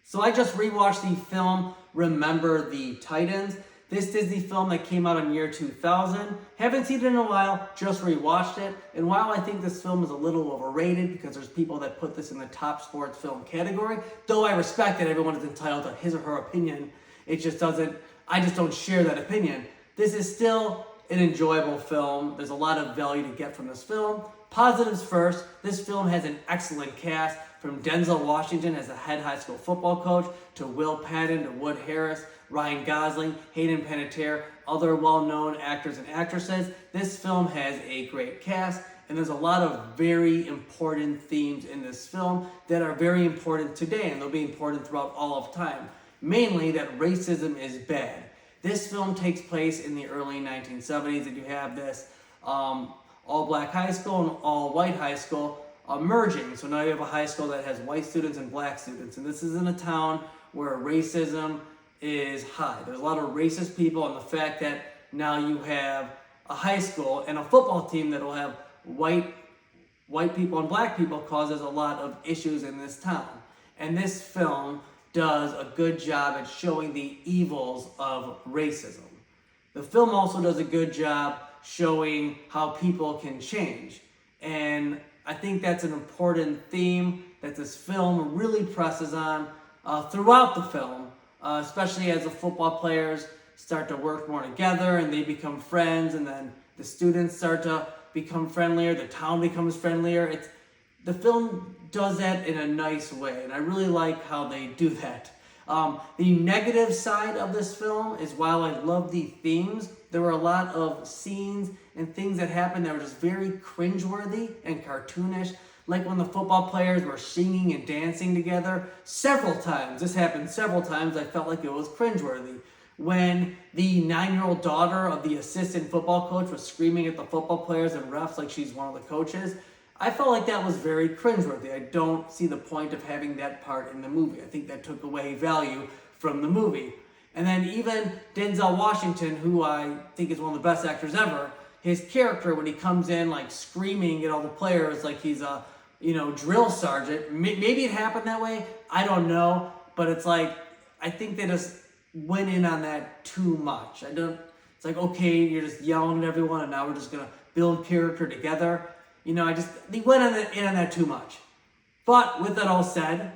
So I just rewatched the film Remember the Titans. This Disney film that came out in year 2000. Haven't seen it in a while, just rewatched it. And while I think this film is a little overrated because there's people that put this in the top sports film category, though I respect that everyone is entitled to his or her opinion, I just don't share that opinion. This is still an enjoyable film. There's a lot of value to get from this film. Positives first, this film has an excellent cast, from Denzel Washington as the head high school football coach, to Will Patton, to Wood Harris, Ryan Gosling, Hayden Panettiere, other well-known actors and actresses. This film has a great cast, and there's a lot of very important themes in this film that are very important today, and they'll be important throughout all of time. Mainly that racism is bad. This film takes place in the early 1970s, and you have this all-black high school and all-white high school merging. So now you have a high school that has white students and black students, and this is in a town where racism is high. There's a lot of racist people, and the fact that now you have a high school and a football team that will have white people and black people causes a lot of issues in this town. And this film does a good job at showing the evils of racism. The film also does a good job showing how people can change. And I think that's an important theme that this film really presses on throughout the film, especially as the football players start to work more together and they become friends, and then the students start to become friendlier, the town becomes friendlier. The film does that in a nice way, and I really like how they do that. The negative side of this film is, while I love the themes, there were a lot of scenes and things that happened that were just very cringeworthy and cartoonish, like when the football players were singing and dancing together several times. This happened several times. I felt like it was cringeworthy. When the 9-year-old daughter of the assistant football coach was screaming at the football players and refs like she's one of the coaches, I felt like that was very cringeworthy. I don't see the point of having that part in the movie. I think that took away value from the movie. And then even Denzel Washington, who I think is one of the best actors ever, his character, when he comes in like screaming at all the players like he's a drill sergeant, maybe it happened that way, I don't know, but it's like, I think they just went in on that too much. It's like, okay, you're just yelling at everyone and now we're just gonna build character together. They went in on that too much. But with that all said,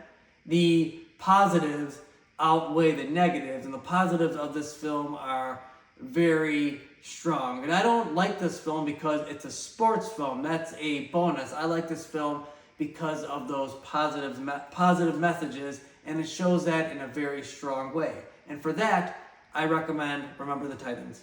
the positives outweigh the negatives, and the positives of this film are very strong. And I don't like this film because it's a sports film. That's a bonus. I like this film because of those positive messages, and it shows that in a very strong way. And for that, I recommend Remember the Titans.